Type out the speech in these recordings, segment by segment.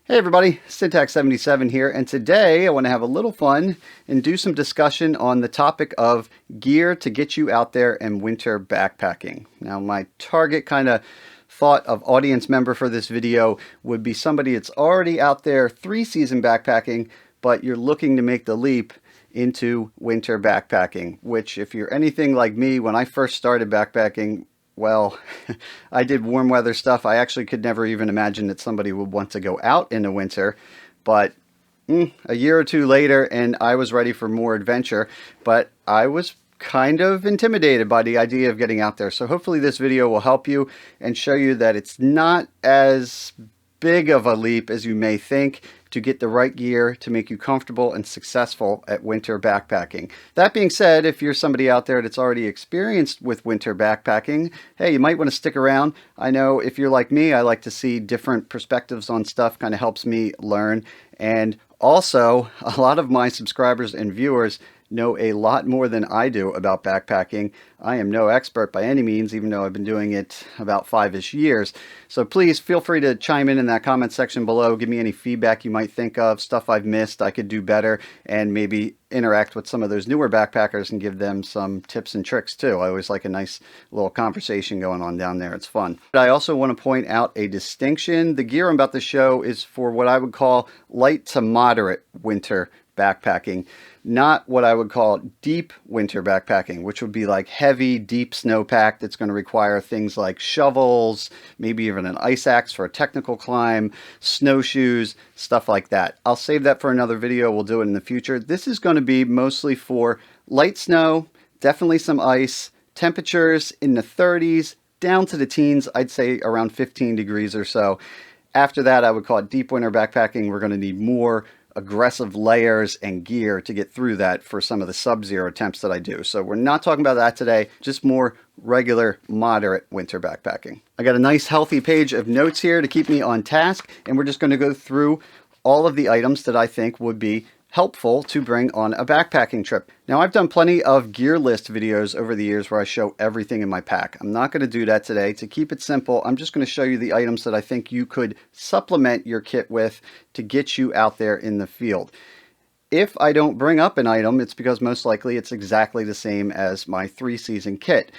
Hey everybody, Syntax77 here, and today I want to have a little fun and do some discussion on the topic of gear to get you out there and winter backpacking. Now my target kind of thought of audience member for this video would be somebody that's already out there 3-season backpacking, but you're looking to make the leap into winter backpacking, which if you're anything like me, when I first started backpacking, well, I did warm weather stuff. I actually could never even imagine that somebody would want to go out in the winter. But a year or two later, and I was ready for more adventure. But I was kind of intimidated by the idea of getting out there. So hopefully this video will help you and show you that it's not as big of a leap as you may think to get the right gear to make you comfortable and successful at winter backpacking. That being said, if you're somebody out there that's already experienced with winter backpacking, hey, you might want to stick around. I know if you're like me, I like to see different perspectives on stuff, kind of helps me learn. And also, a lot of my subscribers and viewers know a lot more than I do about backpacking. I am no expert by any means, even though I've been doing it about 5-ish years. So please feel free to chime in that comment section below. Give me any feedback you might think of, stuff I've missed, I could do better, and maybe interact with some of those newer backpackers and give them some tips and tricks too. I always like a nice little conversation going on down there. It's fun. But I also want to point out a distinction. The gear I'm about to show is for what I would call light to moderate winter backpacking, not what I would call deep winter backpacking, which would be like heavy, deep snowpack that's going to require things like shovels, maybe even an ice axe for a technical climb, snowshoes, stuff like that. I'll save that for another video. We'll do it in the future. This is going to be mostly for light snow, definitely some ice, temperatures in the 30s, down to the teens, I'd say around 15 degrees or so. After that, I would call it deep winter backpacking. We're going to need more aggressive layers and gear to get through that for some of the sub-zero temps that I do. So we're not talking about that today, just more regular, moderate winter backpacking. I got a nice healthy page of notes here to keep me on task, and we're just going to go through all of the items that I think would be helpful to bring on a backpacking trip. Now, I've done plenty of gear list videos over the years where I show everything in my pack. I'm not going to do that today. To keep it simple, I'm just going to show you the items that I think you could supplement your kit with to get you out there in the field. If I don't bring up an item, it's because most likely it's exactly the same as my 3-season kit.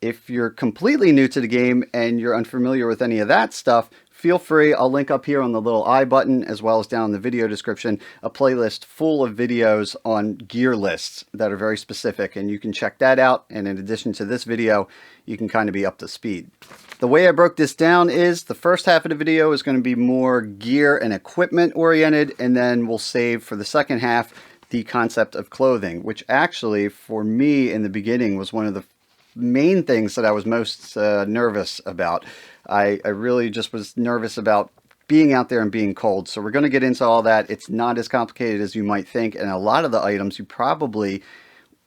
If you're completely new to the game and you're unfamiliar with any of that stuff, feel free. I'll link up here on the little I button as well as down in the video description a playlist full of videos on gear lists that are very specific, and you can check that out. And in addition to this video, you can kind of be up to speed. The way I broke this down is the first half of the video is going to be more gear and equipment oriented, and then we'll save for the second half the concept of clothing, which actually for me in the beginning was one of the main things that I was most nervous about. I really just was nervous about being out there and being cold. So we're going to get into all that. It's not as complicated as you might think, and a lot of the items you probably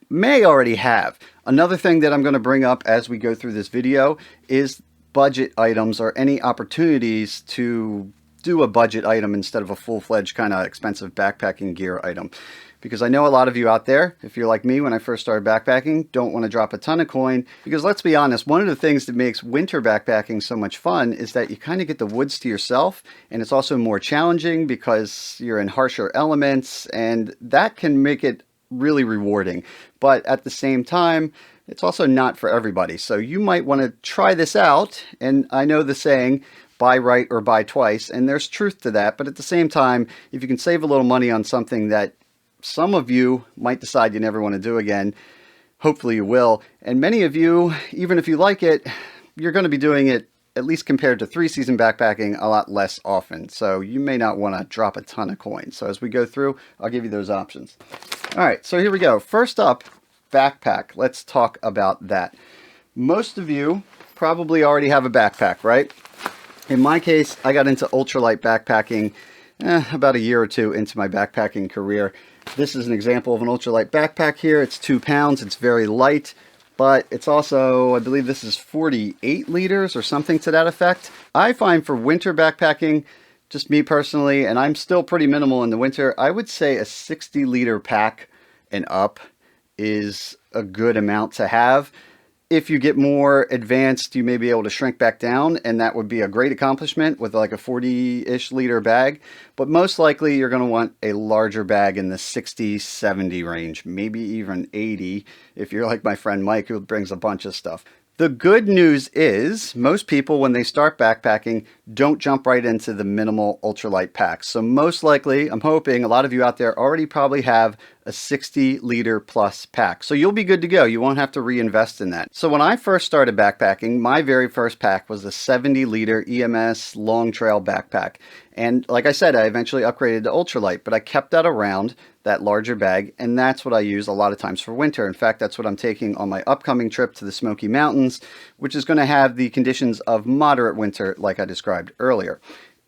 may already have. Another thing that I'm going to bring up as we go through this video is budget items or any opportunities to do a budget item instead of a full-fledged kind of expensive backpacking gear item. Because I know a lot of you out there, if you're like me when I first started backpacking, don't want to drop a ton of coin. Because let's be honest, one of the things that makes winter backpacking so much fun is that you kind of get the woods to yourself, and it's also more challenging because you're in harsher elements, and that can make it really rewarding. But at the same time, it's also not for everybody. So you might want to try this out, and I know the saying, buy right or buy twice, and there's truth to that. But at the same time, if you can save a little money on something that some of you might decide you never want to do again, hopefully you will. And many of you, even if you like it, you're going to be doing it, at least compared to 3-season backpacking, a lot less often. So you may not want to drop a ton of coins. So as we go through, I'll give you those options. All right, so here we go. First up, backpack. Let's talk about that. Most of you probably already have a backpack, right? In my case, I got into ultralight backpacking about a year or two into my backpacking career. This is an example of an ultralight backpack here. It's 2 pounds. It's very light, but it's also, I believe this is 48 liters or something to that effect. I find for winter backpacking, just me personally, and I'm still pretty minimal in the winter, I would say a 60-liter pack and up is a good amount to have. If you get more advanced, you may be able to shrink back down, and that would be a great accomplishment with like a 40-ish liter bag. But most likely you're going to want a larger bag in the 60, 70 range, maybe even 80 if you're like my friend Mike, who brings a bunch of stuff. The good news is most people, when they start backpacking, don't jump right into the minimal ultralight packs. So most likely, I'm hoping a lot of you out there already probably have a 60 liter plus pack. So you'll be good to go. You won't have to reinvest in that. So when I first started backpacking, my very first pack was a 70 liter EMS long trail backpack. And like I said, I eventually upgraded to ultralight, but I kept that around, that larger bag, and that's what I use a lot of times for winter. In fact, that's what I'm taking on my upcoming trip to the Smoky Mountains, which is going to have the conditions of moderate winter like I described earlier.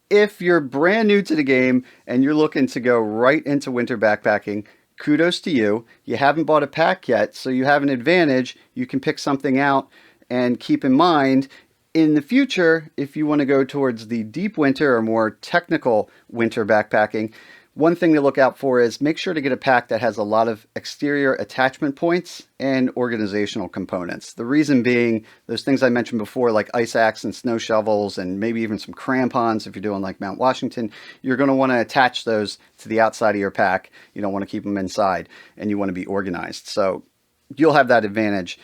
If you're brand new to the game and you're looking to go right into winter backpacking, kudos to you. You haven't bought a pack yet, so you have an advantage. You can pick something out, and keep in mind, in the future, if you want to go towards the deep winter or more technical winter backpacking, one thing to look out for is make sure to get a pack that has a lot of exterior attachment points and organizational components. The reason being, those things I mentioned before, like ice axe and snow shovels, and maybe even some crampons if you're doing like Mount Washington, you're going to want to attach those to the outside of your pack. You don't want to keep them inside, and you want to be organized. So you'll have that advantage.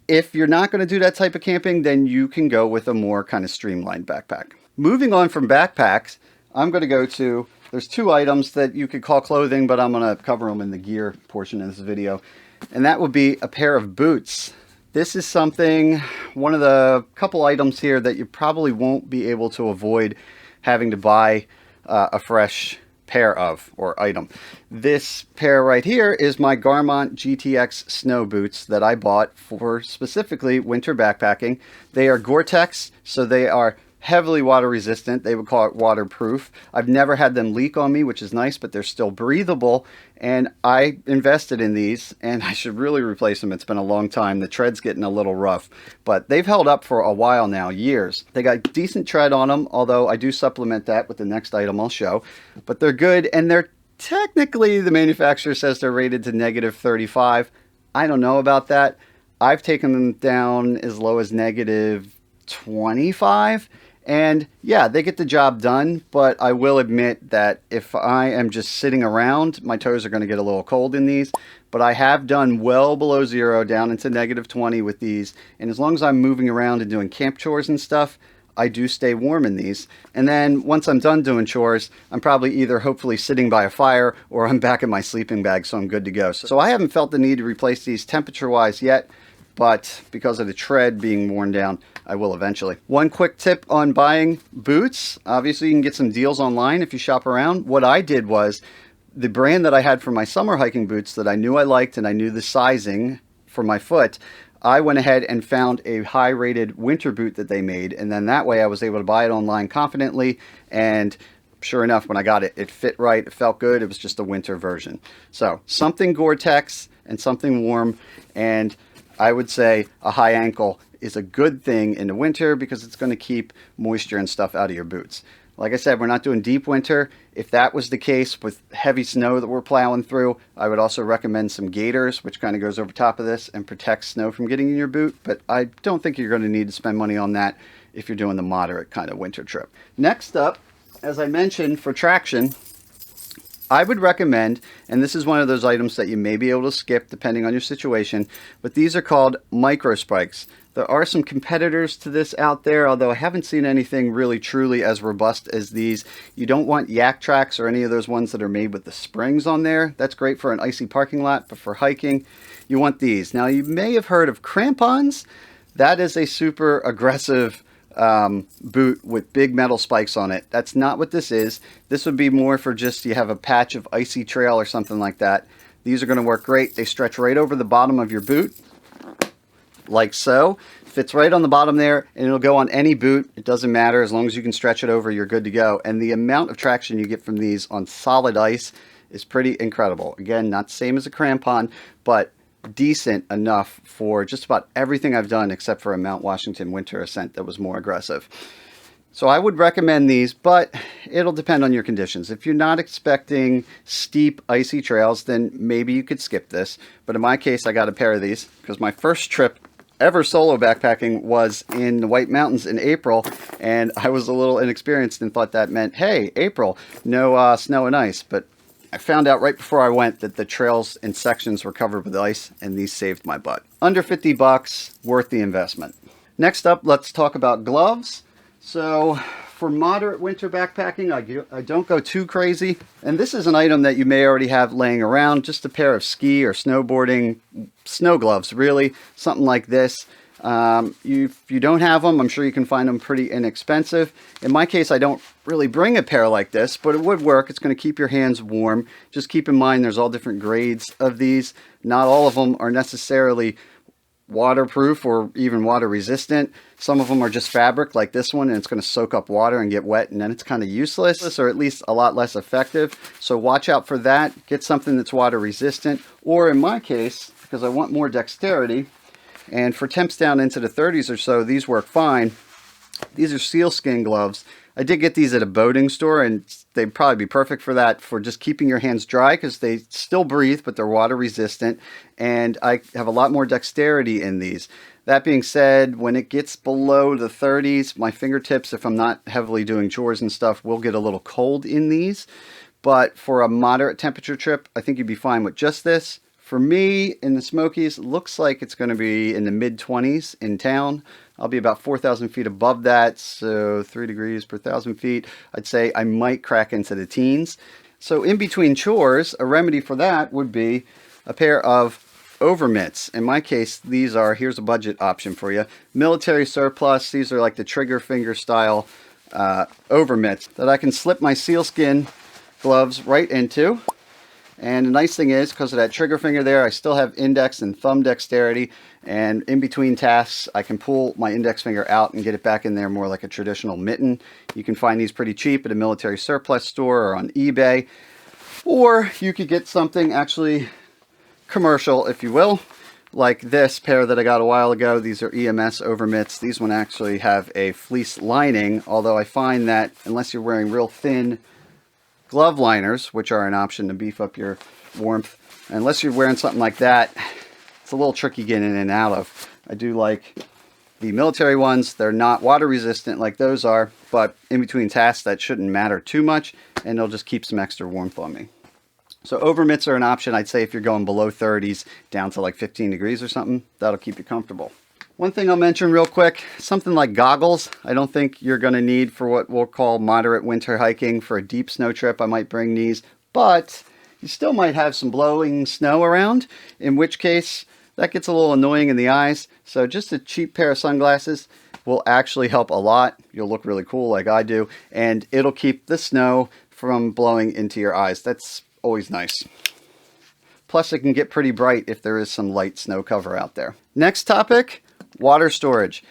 If you're not going to do that type of camping, then you can go with a more kind of streamlined backpack. Moving on from backpacks, I'm going to go to, there's two items that you could call clothing, but I'm going to cover them in the gear portion of this video. And that would be a pair of boots. This is something, one of the couple items here that you probably won't be able to avoid having to buy a fresh pair of, or item. This pair right here is my Garmont GTX snow boots that I bought for specifically winter backpacking. They are Gore-Tex, so they are heavily water resistant. They would call it waterproof. I've never had them leak on me, which is nice, but they're still breathable. And I invested in these, and I should really replace them. It's been a long time. The tread's getting a little rough, but they've held up for a while now, years. They got decent tread on them, although I do supplement that with the next item I'll show. But they're good, and they're technically, the manufacturer says they're rated to -35. I don't know about that. I've taken them down as low as -25. And yeah, they get the job done, but I will admit that if I am just sitting around, my toes are going to get a little cold in these. But I have done well below zero, down into -20 with these. And as long as I'm moving around and doing camp chores and stuff, I do stay warm in these. And then once I'm done doing chores, I'm probably either hopefully sitting by a fire or I'm back in my sleeping bag, so I'm good to go. So I haven't felt the need to replace these temperature-wise yet, but because of the tread being worn down, I will eventually. One quick tip on buying boots. Obviously, you can get some deals online if you shop around. What I did was, the brand that I had for my summer hiking boots that I knew I liked and I knew the sizing for my foot, I went ahead and found a high-rated winter boot that they made, and then that way I was able to buy it online confidently, and sure enough, when I got it, it fit right, it felt good, it was just a winter version. So, something Gore-Tex and something warm, and I would say a high ankle is a good thing in the winter because it's going to keep moisture and stuff out of your boots. Like I said, we're not doing deep winter. If that was the case with heavy snow that we're plowing through, I would also recommend some gaiters, which kind of goes over top of this and protects snow from getting in your boot. But I don't think you're going to need to spend money on that if you're doing the moderate kind of winter trip. Next up, as I mentioned, for traction, I would recommend, and this is one of those items that you may be able to skip depending on your situation, but these are called micro spikes. There are some competitors to this out there, although I haven't seen anything really truly as robust as these. You don't want yak tracks or any of those ones that are made with the springs on there. That's great for an icy parking lot, but for hiking, you want these. Now, you may have heard of crampons. That is a super aggressive boot with big metal spikes on it. That's not what this is. This would be more for just you have a patch of icy trail or something like that. These are going to work great. They stretch right over the bottom of your boot, like so. Fits right on the bottom there, and it'll go on any boot. It doesn't matter. As long as you can stretch it over, you're good to go. And the amount of traction you get from these on solid ice is pretty incredible. Again, not the same as a crampon, but decent enough for just about everything I've done except for a Mount Washington winter ascent that was more aggressive. So I would recommend these, but it'll depend on your conditions. If you're not expecting steep, icy trails, then maybe you could skip this. But in my case, I got a pair of these because my first trip ever solo backpacking was in the White Mountains in April, and I was a little inexperienced and thought that meant, hey, April, no snow and ice. But I found out right before I went that the trails and sections were covered with ice, and these saved my butt. Under 50 bucks, worth the investment. Next up, let's talk about gloves. So for moderate winter backpacking, I don't go too crazy. And this is an item that you may already have laying around, just a pair of ski or snowboarding snow gloves, really, something like this. If you don't have them, I'm sure you can find them pretty inexpensive. In my case, I don't really bring a pair like this, but it would work. It's going to keep your hands warm. Just keep in mind there's all different grades of these. Not all of them are necessarily waterproof or even water resistant. Some of them are just fabric like this one, and it's going to soak up water and get wet, and then it's kind of useless, or at least a lot less effective. So watch out for that. Get something that's water resistant, or in my case, because I want more dexterity, and for temps down into the 30s or so, these work fine. These are sealskin gloves. I did get these at a boating store, and they'd probably be perfect for that, for just keeping your hands dry, because they still breathe, but they're water resistant, and I have a lot more dexterity in these. That being said, when it gets below the 30s, my fingertips, if I'm not heavily doing chores and stuff, will get a little cold in these. But for a moderate temperature trip, I think you'd be fine with just this. For me, in the Smokies, it looks like it's going to be in the mid-20s in town. I'll be about 4,000 feet above that, so 3 degrees per 1,000 feet. I'd say I might crack into the teens. So in between chores, a remedy for that would be a pair of over mitts. In my case, these are, here's a budget option for you, military surplus. These are like the trigger finger style over mitts that I can slip my sealskin gloves right into. And the nice thing is, because of that trigger finger there, I still have index and thumb dexterity, and in between tasks I can pull my index finger out and get it back in there more like a traditional mitten. You can find these pretty cheap at a military surplus store or on eBay, or you could get something actually commercial, if you will, like this pair that I got a while ago. These are EMS over mitts. These one actually have a fleece lining, although I find that unless you're wearing real thin glove liners, which are an option to beef up your warmth, unless you're wearing something like that, it's a little tricky getting in and out of. I do like the military ones. They're not water resistant like those are, but in between tasks that shouldn't matter too much, and they'll just keep some extra warmth on me. So over mitts are an option, I'd say, if you're going below 30s down to like 15 degrees or something. That'll keep you comfortable. One thing I'll mention real quick, something like goggles. I don't think you're going to need for what we'll call moderate winter hiking. For a deep snow trip, I might bring these, but you still might have some blowing snow around, in which case that gets a little annoying in the eyes. So just a cheap pair of sunglasses will actually help a lot. You'll look really cool like I do, and it'll keep the snow from blowing into your eyes. That's always nice. Plus, it can get pretty bright if there is some light snow cover out there. Next topic, water storage.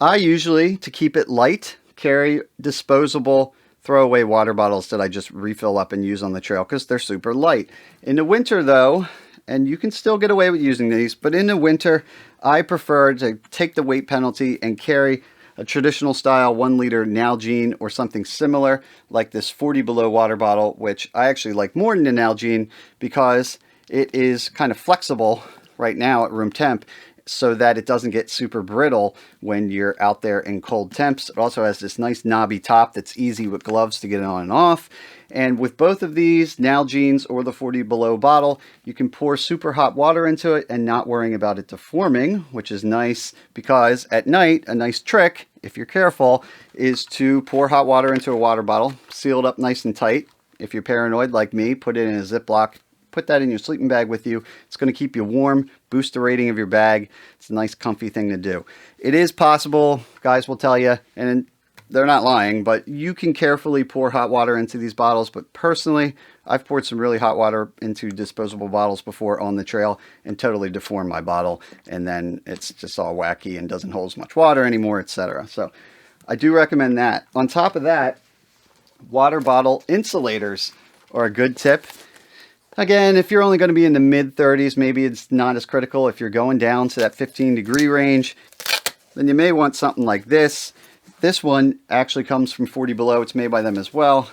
I usually, to keep it light, carry disposable throwaway water bottles that I just refill up and use on the trail because they're super light. In the winter though, and you can still get away with using these, but in the winter, I prefer to take the weight penalty and carry a traditional style 1 liter Nalgene or something similar, like this 40 below water bottle, which I actually like more than the Nalgene because it is kind of flexible right now at room temp, so that it doesn't get super brittle when you're out there in cold temps. It also has this nice knobby top that's easy with gloves to get on and off. And with both of these, Nalgenes or the 40 below bottle, you can pour super hot water into it and not worrying about it deforming, which is nice because at night, a nice trick, if you're careful, is to pour hot water into a water bottle, seal it up nice and tight. If you're paranoid like me, put it in a Ziploc. Put that in your sleeping bag with you. It's going to keep you warm, boost the rating of your bag. It's a nice comfy thing to do. It is possible, guys will tell you, and they're not lying, but you can carefully pour hot water into these bottles. But personally, I've poured some really hot water into disposable bottles before on the trail and totally deformed my bottle. And then it's just all wacky and doesn't hold as much water anymore, etc. So I do recommend that. On top of that, water bottle insulators are a good tip. Again, if you're only going to be in the mid-30s, maybe it's not as critical. If you're going down to that 15-degree range, then you may want something like this. This one actually comes from 40 below. It's made by them as well.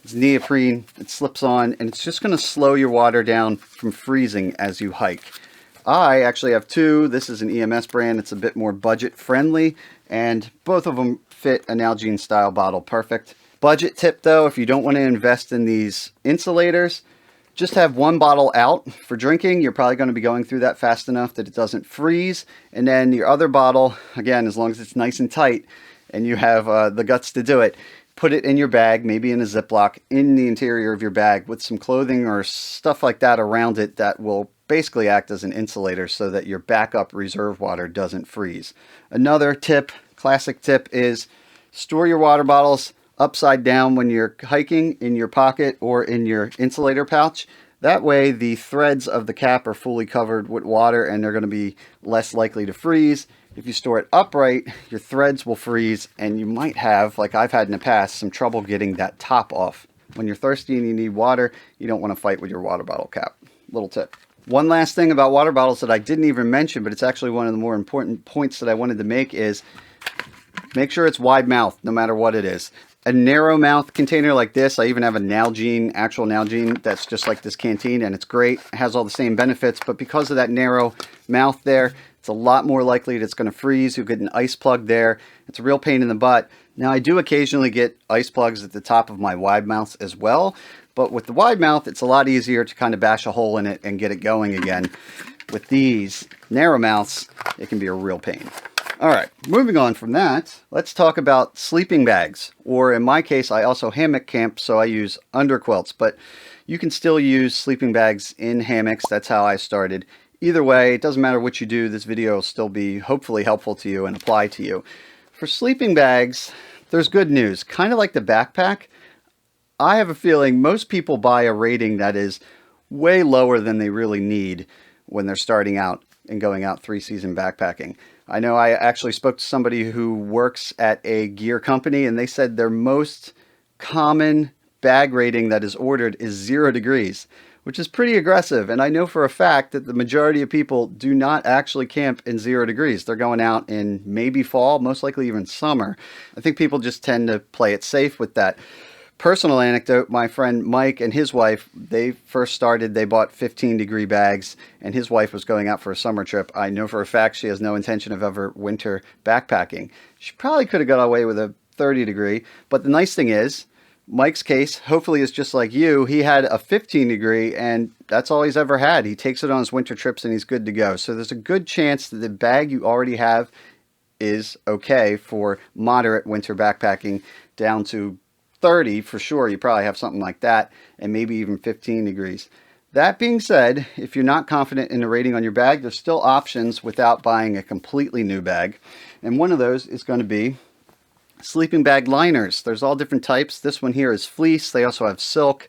It's neoprene. It slips on, and it's just going to slow your water down from freezing as you hike. I actually have two. This is an EMS brand. It's a bit more budget friendly, and both of them fit a Nalgene style bottle perfect. Budget tip though, if you don't want to invest in these insulators, just have one bottle out for drinking. You're probably going to be going through that fast enough that it doesn't freeze. And then your other bottle, again, as long as it's nice and tight and you have the guts to do it, put it in your bag, maybe in a Ziploc, in the interior of your bag with some clothing or stuff like that around it that will basically act as an insulator so that your backup reserve water doesn't freeze. Another tip, classic tip, is store your water bottles upside down when you're hiking, in your pocket or in your insulator pouch. That way the threads of the cap are fully covered with water and they're going to be less likely to freeze. If you store it upright, your threads will freeze and you might have, like I've had in the past, some trouble getting that top off. When you're thirsty and you need water, you don't want to fight with your water bottle cap. Little tip. One last thing about water bottles that I didn't even mention, but it's actually one of the more important points that I wanted to make, is make sure it's wide mouth no matter what it is. A narrow mouth container like this, I even have a Nalgene, actual Nalgene, that's just like this canteen, and it's great. It has all the same benefits, but because of that narrow mouth there, it's a lot more likely that it's going to freeze. You'll get an ice plug there. It's a real pain in the butt. Now, I do occasionally get ice plugs at the top of my wide mouths as well, but with the wide mouth, it's a lot easier to kind of bash a hole in it and get it going again. With these narrow mouths, it can be a real pain. All right, moving on from that, let's talk about sleeping bags, or in my case, I also hammock camp, so I use underquilts, but you can still use sleeping bags in hammocks. That's how I started. Either way, it doesn't matter what you do, this video will still be hopefully helpful to you and apply to you. For sleeping bags, there's good news. Kind of like the backpack, I have a feeling most people buy a rating that is way lower than they really need when they're starting out and going out 3-season backpacking. I know I actually spoke to somebody who works at a gear company, and they said their most common bag rating that is ordered is 0 degrees, which is pretty aggressive. And I know for a fact that the majority of people do not actually camp in 0 degrees. They're going out in maybe fall, most likely even summer. I think people just tend to play it safe with that. Personal anecdote, my friend Mike and his wife, they first started, they bought 15-degree bags, and his wife was going out for a summer trip. I know for a fact she has no intention of ever winter backpacking. She probably could have got away with a 30-degree, but the nice thing is, Mike's case hopefully is just like you. He had a 15-degree, and that's all he's ever had. He takes it on his winter trips, and he's good to go. So there's a good chance that the bag you already have is okay for moderate winter backpacking down to 30 for sure. You probably have something like that, and maybe even 15 degrees. That being said, if you're not confident in the rating on your bag, there's still options without buying a completely new bag. And one of those is going to be sleeping bag liners. There's all different types. This one here is fleece. They also have silk.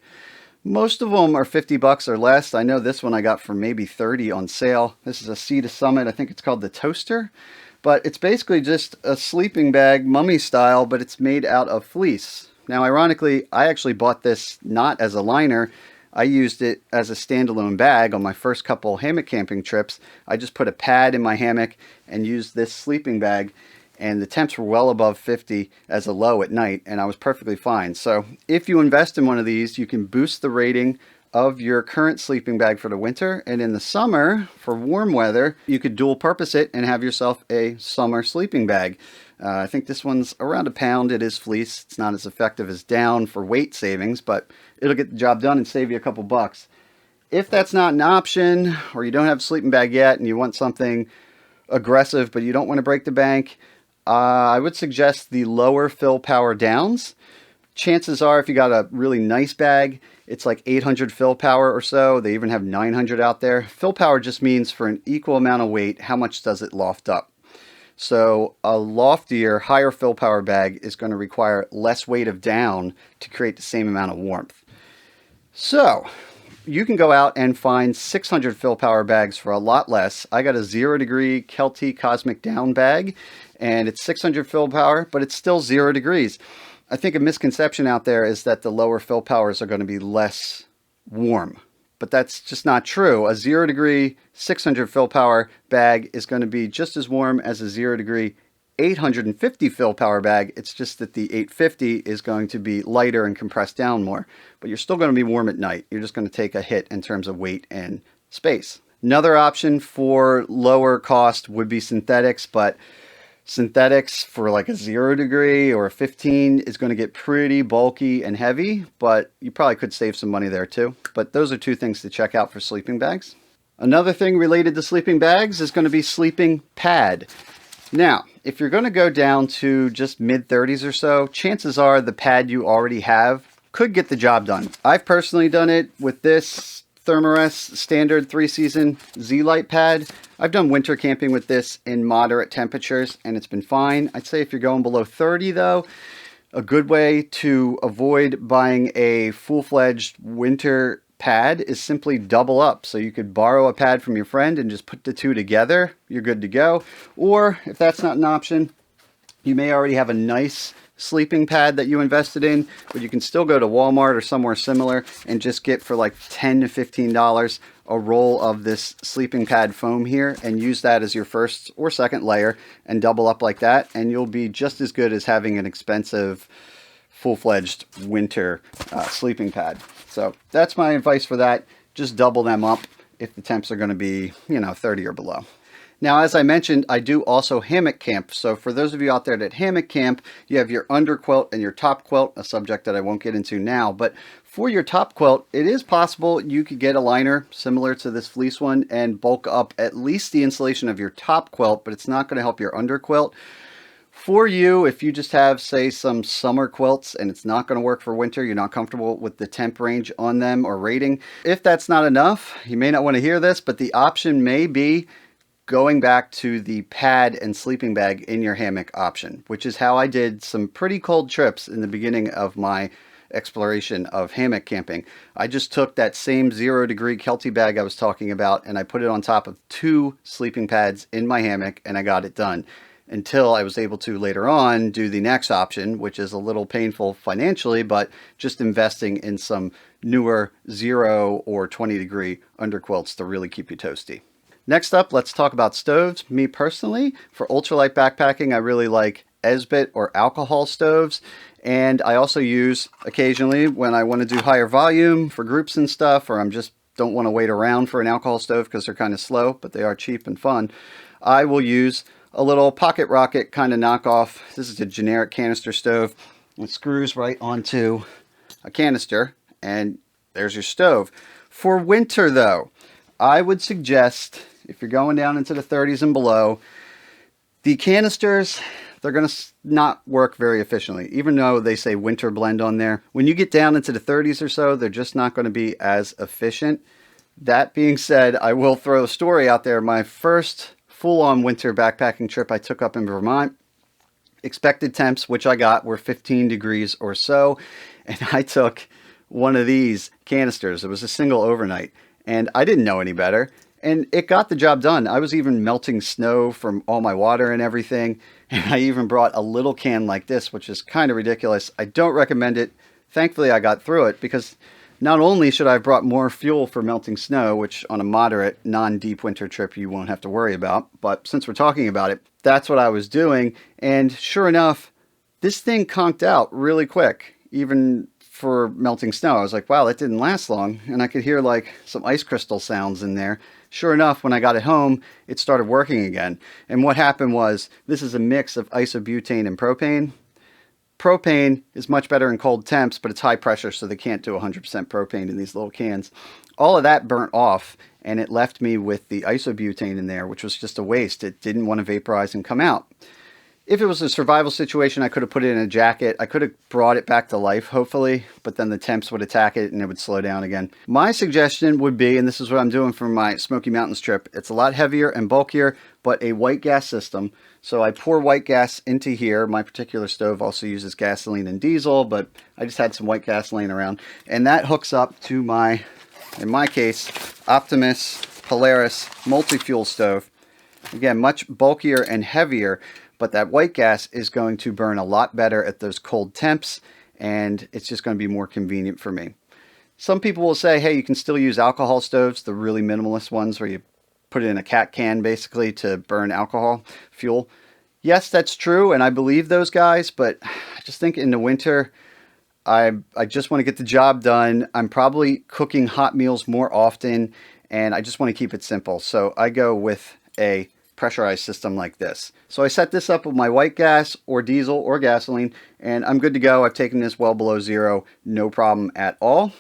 Most of them are 50 bucks or less. I know this one I got for maybe 30 on sale. This is a Sea to Summit. I think it's called the Toaster. But it's basically just a sleeping bag, mummy style, but it's made out of fleece. Now, ironically, I actually bought this not as a liner. I used it as a standalone bag on my first couple hammock camping trips. I just put a pad in my hammock and used this sleeping bag, and the temps were well above 50 as a low at night, and I was perfectly fine. So if you invest in one of these, you can boost the rating of your current sleeping bag for the winter, and in the summer, for warm weather, you could dual purpose it and have yourself a summer sleeping bag. I think this one's around £1. It is fleece. It's not as effective as down for weight savings, but it'll get the job done and save you a couple bucks. If that's not an option, or you don't have a sleeping bag yet and you want something aggressive but you don't want to break the bank, I would suggest the lower fill power downs. Chances are, if you got a really nice bag, it's like 800 fill power or so. They even have 900 out there. Fill power just means for an equal amount of weight, how much does it loft up? So a loftier, higher fill power bag is going to require less weight of down to create the same amount of warmth. So you can go out and find 600 fill power bags for a lot less. I got a 0 degree Kelty Cosmic Down bag, and it's 600 fill power, but it's still 0 degrees. I think a misconception out there is that the lower fill powers are going to be less warm, but that's just not true. A 0 degree 600 fill power bag is going to be just as warm as a 0 degree 850 fill power bag. It's just that the 850 is going to be lighter and compressed down more, but you're still going to be warm at night. You're just going to take a hit in terms of weight and space. Another option for lower cost would be synthetics, but synthetics for like a 0 degree or a 15 is going to get pretty bulky and heavy, but you probably could save some money there too. But those are two things to check out for sleeping bags. Another thing related to sleeping bags is going to be sleeping pad. Now, if you're going to go down to just mid-30s or so, chances are the pad you already have could get the job done. I've personally done it with this Thermarest standard 3-season Z-Light pad. I've done winter camping with this in moderate temperatures and it's been fine. I'd say if you're going below 30 though, a good way to avoid buying a full-fledged winter pad is simply double up. So you could borrow a pad from your friend and just put the two together. You're good to go. Or if that's not an option, you may already have a nice sleeping pad that you invested in, but you can still go to Walmart or somewhere similar and just get for like $10 to $15 a roll of this sleeping pad foam here and use that as your first or second layer and double up like that, and you'll be just as good as having an expensive full-fledged winter sleeping pad. So that's my advice for that. Just double them up if the temps are going to be, 30 or below. Now, as I mentioned, I do also hammock camp. So for those of you out there that hammock camp, you have your under quilt and your top quilt, a subject that I won't get into now. But for your top quilt, it is possible you could get a liner similar to this fleece one and bulk up at least the insulation of your top quilt, but it's not going to help your under quilt. For you, if you just have, say, some summer quilts and it's not going to work for winter, you're not comfortable with the temp range on them or rating, if that's not enough, you may not want to hear this, but the option may be going back to the pad and sleeping bag in your hammock option, which is how I did some pretty cold trips in the beginning of my exploration of hammock camping. I just took that same 0 degree Kelty bag I was talking about and I put it on top of 2 sleeping pads in my hammock and I got it done. Until I was able to later on do the next option, which is a little painful financially, but just investing in some newer 0 or 20 degree underquilts to really keep you toasty. Next up, let's talk about stoves. Me personally, for ultralight backpacking, I really like Esbit or alcohol stoves. And I also use occasionally when I want to do higher volume for groups and stuff, or I'm just don't want to wait around for an alcohol stove because they're kind of slow, but they are cheap and fun. I will use a little pocket rocket kind of knockoff. This is a generic canister stove. It screws right onto a canister and there's your stove. For winter though, I would suggest if you're going down into the 30s and below, the canisters, they're going to not work very efficiently, even though they say winter blend on there. When you get down into the 30s or so, they're just not going to be as efficient. That being said, I will throw a story out there. My first full-on winter backpacking trip I took up in Vermont, expected temps, which I got, were 15 degrees or so, and I took one of these canisters. It was a single overnight, and I didn't know any better, and it got the job done. I was even melting snow from all my water and everything, and I even brought a little can like this, which is kind of ridiculous. I don't recommend it. Thankfully, I got through it because not only should I have brought more fuel for melting snow, which on a moderate, non-deep winter trip you won't have to worry about, but since we're talking about it, that's what I was doing. And sure enough, this thing conked out really quick, even for melting snow. I was like, wow, that didn't last long. And I could hear like some ice crystal sounds in there. Sure enough, when I got it home, it started working again. And what happened was, this is a mix of isobutane and propane. Propane is much better in cold temps, but it's high pressure, so they can't do 100% propane in these little cans. All of that burnt off, and it left me with the isobutane in there, which was just a waste. It didn't want to vaporize and come out. If it was a survival situation, I could have put it in a jacket. I could have brought it back to life, hopefully, but then the temps would attack it and it would slow down again. My suggestion would be, and this is what I'm doing for my Smoky Mountains trip, it's a lot heavier and bulkier, but a white gas system. So I pour white gas into here. My particular stove also uses gasoline and diesel, but I just had some white gas laying around. And that hooks up to my, in my case, Optimus Polaris multi-fuel stove. Again, much bulkier and heavier, but that white gas is going to burn a lot better at those cold temps, and it's just going to be more convenient for me. Some people will say, hey, you can still use alcohol stoves, the really minimalist ones where you put it in a cat can basically to burn alcohol fuel. Yes, that's true, and I believe those guys, but I just think in the winter, I just want to get the job done. I'm probably cooking hot meals more often, and I just want to keep it simple. So I go with a pressurized system like this. So I set this up with my white gas or diesel or gasoline, and I'm good to go. I've taken this well below zero, no problem at all.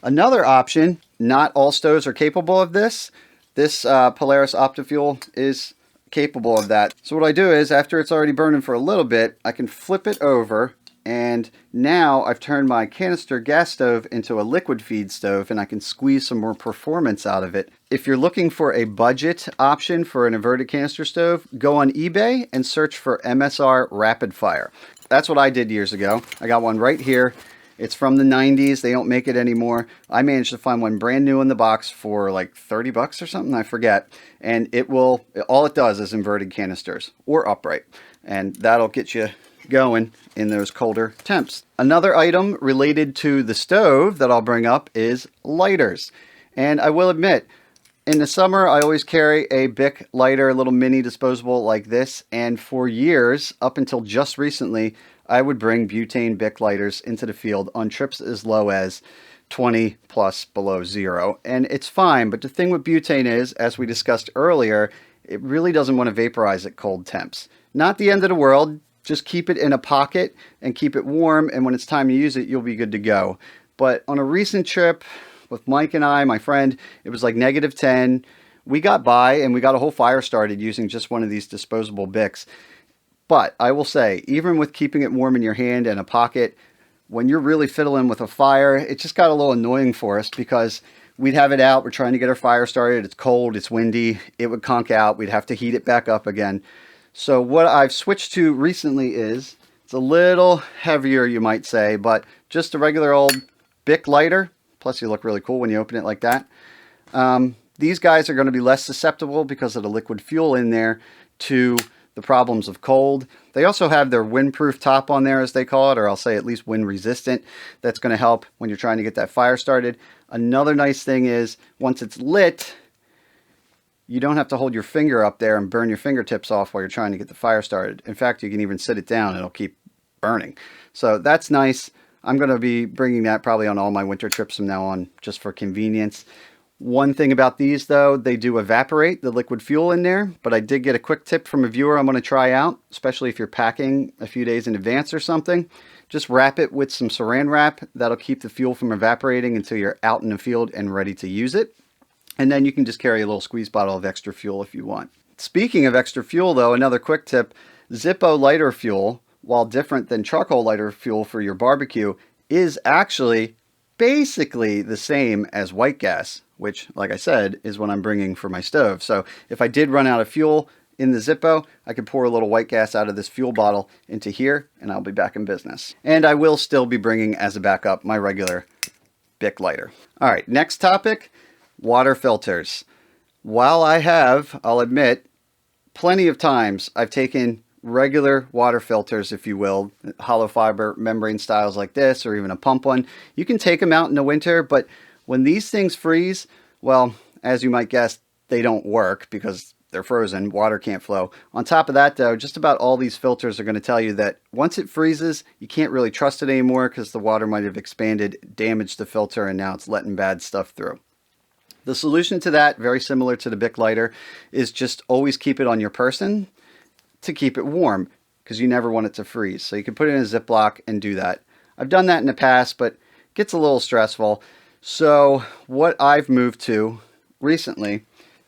Another option, not all stoves are capable of this. This Polaris Optifuel is capable of that. So what I do is, after it's already burning for a little bit, I can flip it over, and now I've turned my canister gas stove into a liquid feed stove, and I can squeeze some more performance out of it. If you're looking for a budget option for an inverted canister stove, go on eBay and search for MSR Rapid Fire. That's what I did years ago. I got one right here. It's from the 90s. They don't make it anymore. I managed to find one brand new in the box for like 30 bucks or something, I forget. And it will, all it does is inverted canisters or upright. And that'll get you going in those colder temps. Another item related to the stove that I'll bring up is lighters. And I will admit, in the summer, I always carry a Bic lighter, a little mini disposable like this. And for years, up until just recently, I would bring butane Bic lighters into the field on trips as low as 20 plus below zero. And it's fine, but the thing with butane is, as we discussed earlier, it really doesn't want to vaporize at cold temps. Not the end of the world, just keep it in a pocket and keep it warm, and when it's time to use it, you'll be good to go. But on a recent trip with Mike and I, my friend, it was like -10. We got by and we got a whole fire started using just one of these disposable Bics. But I will say, even with keeping it warm in your hand and a pocket, when you're really fiddling with a fire, it just got a little annoying for us because we'd have it out, we're trying to get our fire started, it's cold, it's windy, it would conk out, we'd have to heat it back up again. So what I've switched to recently is, it's a little heavier you might say, but just a regular old Bic lighter, plus you look really cool when you open it like that. These guys are going to be less susceptible because of the liquid fuel in there to the problems of cold. They also have their windproof top on there, as they call it, or I'll say at least wind resistant. That's going to help when you're trying to get that fire started. Another nice thing is, once it's lit, you don't have to hold your finger up there and burn your fingertips off while you're trying to get the fire started. In fact, you can even sit it down and it'll keep burning. So that's nice. I'm going to be bringing that probably on all my winter trips from now on, just for convenience. One thing about these, though, they do evaporate the liquid fuel in there, but I did get a quick tip from a viewer I'm going to try out, especially if you're packing a few days in advance or something. Just wrap it with some saran wrap. That'll keep the fuel from evaporating until you're out in the field and ready to use it. And then you can just carry a little squeeze bottle of extra fuel if you want. Speaking of extra fuel, though, another quick tip, Zippo Lighter fuel, while different than charcoal lighter fuel for your barbecue, is actually basically the same as white gas, which, like I said, is what I'm bringing for my stove. So if I did run out of fuel in the Zippo, I could pour a little white gas out of this fuel bottle into here, and I'll be back in business. And I will still be bringing as a backup my regular Bic lighter. All right, next topic, water filters. While I have, I'll admit, plenty of times I've taken regular water filters, if you will, hollow fiber membrane styles like this, or even a pump one. You can take them out in the winter, but when these things freeze, well, as you might guess, they don't work because they're frozen, water can't flow. On top of that, though, just about all these filters are going to tell you that once it freezes, you can't really trust it anymore because the water might have expanded, damaged the filter, and now it's letting bad stuff through. The solution to that, very similar to the Bic lighter, is just always keep it on your person to keep it warm, because you never want it to freeze. So you can put it in a Ziploc and do that. I've done that in the past, but it gets a little stressful. So what I've moved to recently,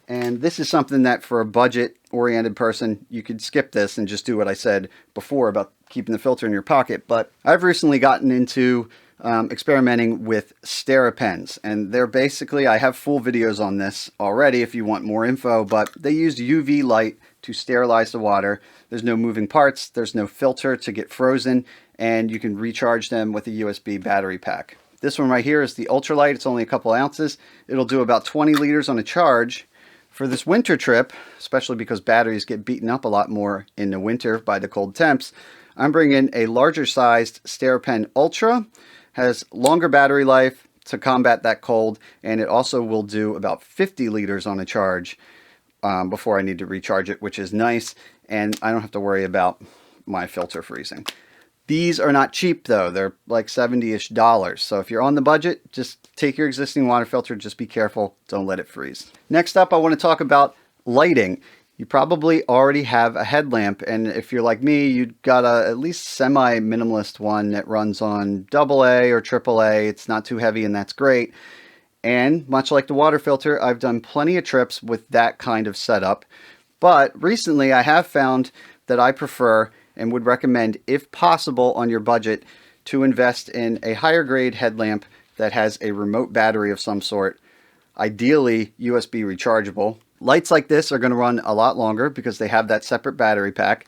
and this is something that for a budget-oriented person, you could skip this and just do what I said before about keeping the filter in your pocket, but I've recently gotten into experimenting with Steripens, and they're basically, I have full videos on this already if you want more info, but they use UV light to sterilize the water. There's no moving parts, there's no filter to get frozen, and you can recharge them with a USB battery pack. This one right here is the Ultralight. It's only a couple ounces. It'll do about 20 liters on a charge. For this winter trip, especially because batteries get beaten up a lot more in the winter by the cold temps, I'm bringing a larger sized Steripen Ultra. Has longer battery life to combat that cold, and it also will do about 50 liters on a charge before I need to recharge it, which is nice, and I don't have to worry about my filter freezing. These are not cheap though. They're like $70-ish. So if you're on the budget, just take your existing water filter. Just be careful. Don't let it freeze. Next up, I want to talk about lighting. You probably already have a headlamp, and if you're like me, you've got a at least semi-minimalist one that runs on AA or AAA. It's not too heavy, and that's great. And much like the water filter, I've done plenty of trips with that kind of setup. But recently I have found that I prefer and would recommend, if possible on your budget, to invest in a higher grade headlamp that has a remote battery of some sort, ideally USB rechargeable. Lights like this are going to run a lot longer because they have that separate battery pack.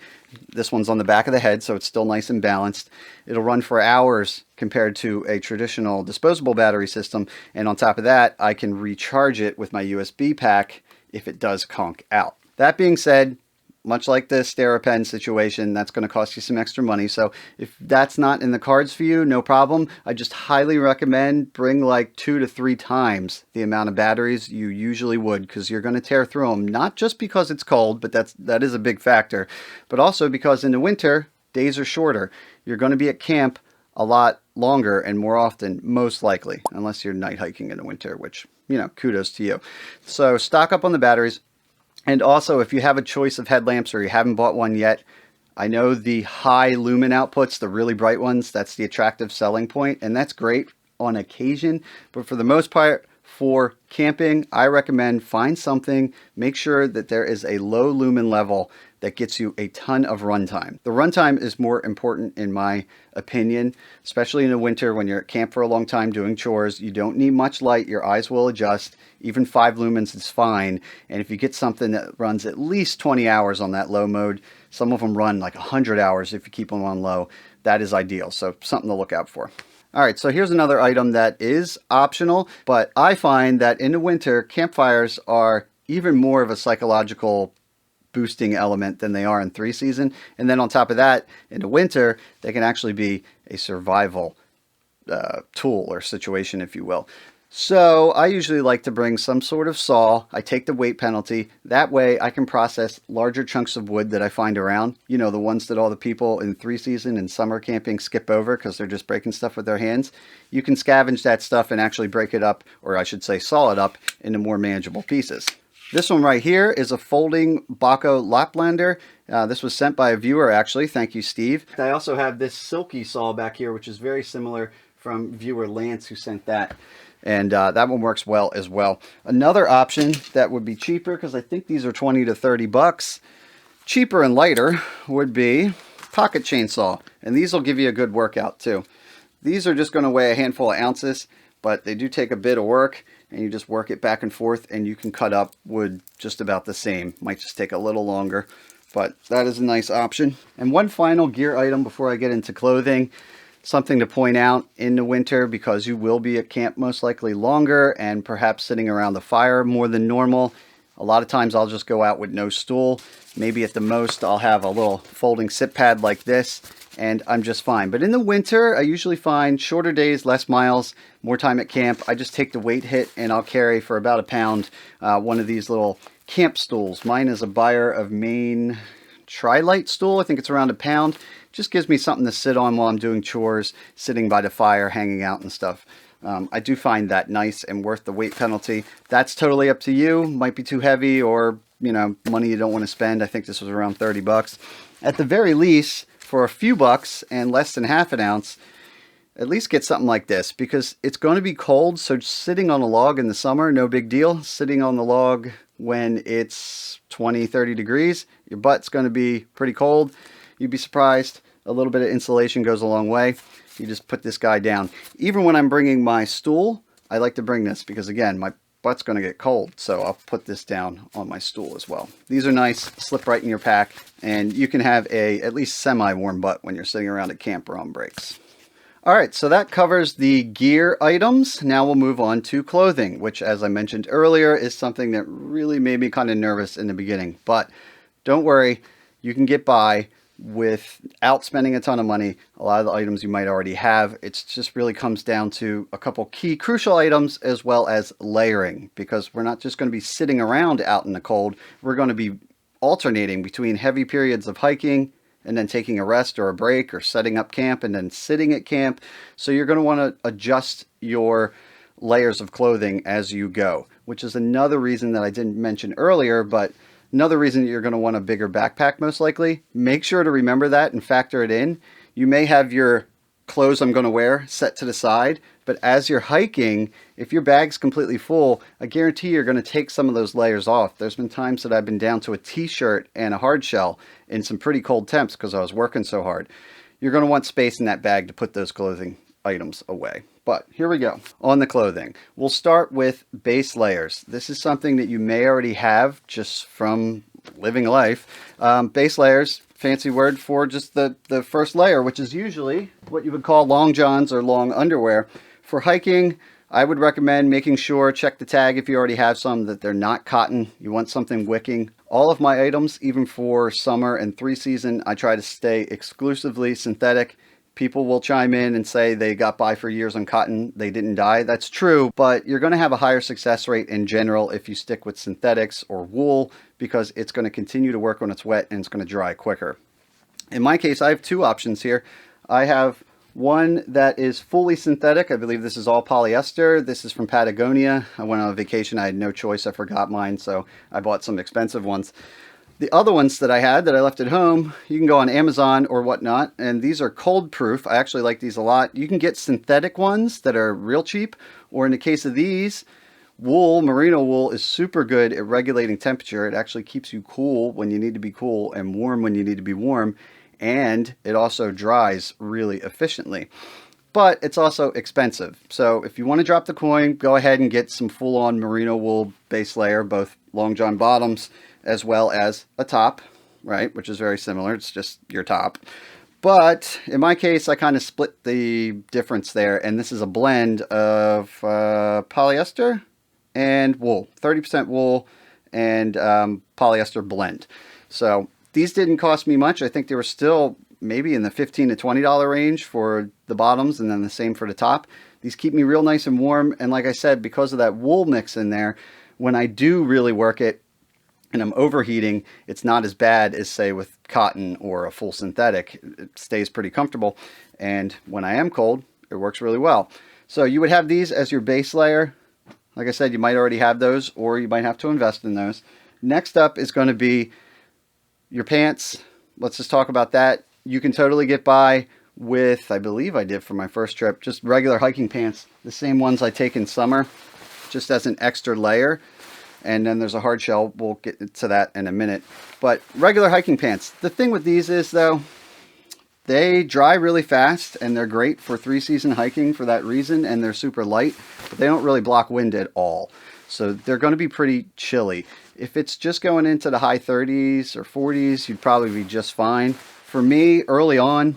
This one's on the back of the head, so it's still nice and balanced. It'll run for hours compared to a traditional disposable battery system. And on top of that, I can recharge it with my USB pack if it does conk out. That being said, much like the Steripen situation, that's going to cost you some extra money. So if that's not in the cards for you, no problem. I just highly recommend bring like 2 to 3 times the amount of batteries you usually would, because you're going to tear through them. Not just because it's cold, but that is a big factor, but also because in the winter, days are shorter. You're going to be at camp a lot longer and more often, most likely, unless you're night hiking in the winter, which, you know, kudos to you. So stock up on the batteries. And also, if you have a choice of headlamps or you haven't bought one yet, I know the high lumen outputs, the really bright ones, that's the attractive selling point, and that's great on occasion. But for the most part, for camping, I recommend find something, make sure that there is a low lumen level that gets you a ton of runtime. The runtime is more important in my opinion, especially in the winter when you're at camp for a long time doing chores. You don't need much light, your eyes will adjust. Even 5 lumens is fine. And if you get something that runs at least 20 hours on that low mode, some of them run like 100 hours if you keep them on low, that is ideal. So something to look out for. All right, so here's another item that is optional, but I find that in the winter, campfires are even more of a psychological boosting element than they are in 3 season. And then on top of that, in the winter, they can actually be a survival tool or situation, if you will. So I usually like to bring some sort of saw. I take the weight penalty. That way I can process larger chunks of wood that I find around. You know, the ones that all the people in 3 season and summer camping skip over because they're just breaking stuff with their hands. You can scavenge that stuff and actually break it up, or I should say saw it up, into more manageable pieces. This one right here is a folding Baco Laplander. This was sent by a viewer, actually. Thank you, Steve. I also have this silky saw back here, which is very similar, from viewer Lance, who sent that. And that one works well as well. Another option that would be cheaper, because I think these are 20 to 30 bucks, cheaper and lighter, would be pocket chainsaw. And these will give you a good workout too. These are just going to weigh a handful of ounces, but they do take a bit of work, and you just work it back and forth, and you can cut up wood just about the same. Might just take a little longer, but that is a nice option. And one final gear item before I get into clothing. Something to point out in the winter, because you will be at camp most likely longer and perhaps sitting around the fire more than normal. A lot of times I'll just go out with no stool. Maybe at the most I'll have a little folding sit pad like this, and I'm just fine. But in the winter, I usually find shorter days, less miles, more time at camp. I just take the weight hit, and I'll carry for about £1 one of these little camp stools. Mine is a Buyer of Maine Ultralight stool. I think it's around £1. Just gives me something to sit on while I'm doing chores, sitting by the fire, hanging out and stuff. I do find that nice and worth the weight penalty. That's totally up to you. Might be too heavy, or, you know, money you don't want to spend. I think this was around 30 bucks. At the very least, for a few bucks and less than half an ounce, at least get something like this, because it's going to be cold. So sitting on a log in the summer, no big deal. Sitting on the log when it's 20, 30 degrees, your butt's going to be pretty cold. You'd be surprised. A little bit of insulation goes a long way. You just put this guy down. Even when I'm bringing my stool, I like to bring this because, again, my butt's going to get cold. So I'll put this down on my stool as well. These are nice, slip right in your pack, and you can have a at least semi-warm butt when you're sitting around at camp or on breaks. All right, so that covers the gear items. Now we'll move on to clothing, which, as I mentioned earlier, is something that really made me kind of nervous in the beginning. But don't worry, you can get by without spending a ton of money. A lot of the items you might already have. It just really comes down to a couple key crucial items, as well as layering, because we're not just going to be sitting around out in the cold. We're going to be alternating between heavy periods of hiking and then taking a rest or a break or setting up camp and then sitting at camp. So you're going to want to adjust your layers of clothing as you go, which is another reason that I didn't mention earlier, but another reason you're going to want a bigger backpack most likely. Make sure to remember that and factor it in. You may have your clothes I'm going to wear set to the side, but as you're hiking, if your bag's completely full, I guarantee you're going to take some of those layers off. There's been times that I've been down to a t-shirt and a hard shell in some pretty cold temps because I was working so hard. You're going to want space in that bag to put those clothing items away. But here we go. On the clothing, we'll start with base layers. This is something that you may already have just from living life. Base layers, fancy word for just the first layer, which is usually what you would call long johns or long underwear. For hiking, I would recommend making sure, check the tag if you already have some, that they're not cotton. You want something wicking. All of my items, even for summer and 3-season, I try to stay exclusively synthetic. People will chime in and say they got by for years on cotton, they didn't die. That's true, but you're going to have a higher success rate in general if you stick with synthetics or wool, because it's going to continue to work when it's wet and it's going to dry quicker. In my case, I have two options here. I have one that is fully synthetic. I believe this is all polyester. This is from Patagonia. I went on a vacation. I had no choice. I forgot mine, so I bought some expensive ones. The other ones that I had that I left at home, you can go on Amazon or whatnot, and these are cold proof. I actually like these a lot. You can get synthetic ones that are real cheap, or in the case of these, wool, merino wool is super good at regulating temperature. It actually keeps you cool when you need to be cool and warm when you need to be warm, and it also dries really efficiently. But it's also expensive. So if you want to drop the coin, go ahead and get some full-on merino wool base layer, both long john bottoms as well as a top, right? Which is very similar. It's just your top. But in my case, I kind of split the difference there. And this is a blend of polyester and wool, 30% wool and polyester blend. So these didn't cost me much. I think they were still maybe in the $15 to $20 range for the bottoms, and then the same for the top. These keep me real nice and warm. And like I said, because of that wool mix in there, when I do really work it and I'm overheating, it's not as bad as, say, with cotton or a full synthetic. It stays pretty comfortable. And when I am cold, it works really well. So you would have these as your base layer. Like I said, you might already have those, or you might have to invest in those. Next up is going to be your pants. Let's just talk about that. You can totally get by with, I believe I did for my first trip, just regular hiking pants, the same ones I take in summer, just as an extra layer. And then there's a hard shell. We'll get to that in a minute. But regular hiking pants. The thing with these is, though, they dry really fast, and they're great for 3-season hiking for that reason, and they're super light, but they don't really block wind at all. So they're going to be pretty chilly. If it's just going into the high 30s or 40s, you'd probably be just fine. For me, early on,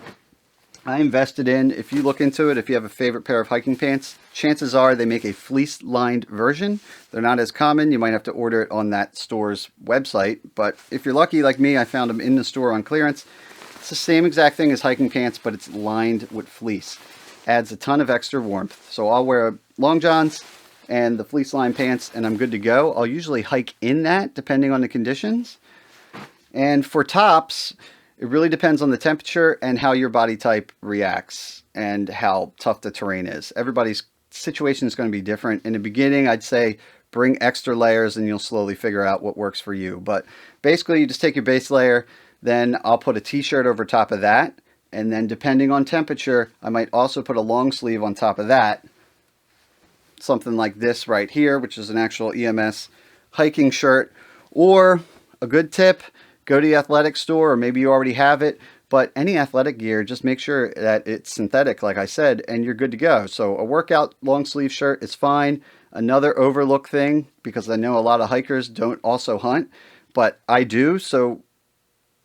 I invested in, if you look into it, if you have a favorite pair of hiking pants, chances are they make a fleece-lined version. They're not as common. You might have to order it on that store's website. But if you're lucky like me, I found them in the store on clearance. It's the same exact thing as hiking pants, but it's lined with fleece. Adds a ton of extra warmth. So I'll wear long johns and the fleece-lined pants, and I'm good to go. I'll usually hike in that, depending on the conditions. And for tops, it really depends on the temperature and how your body type reacts and how tough the terrain is. Everybody's situation is going to be different. In the beginning, I'd say bring extra layers and you'll slowly figure out what works for you. But basically, you just take your base layer, then I'll put a t-shirt over top of that. And then depending on temperature, I might also put a long sleeve on top of that. Something like this right here, which is an actual EMS hiking shirt. Or a good tip, go to the athletic store, or maybe you already have it, but any athletic gear, just make sure that it's synthetic, like I said, and you're good to go. So a workout long sleeve shirt is fine. Another overlook thing, because I know a lot of hikers don't also hunt, but I do, so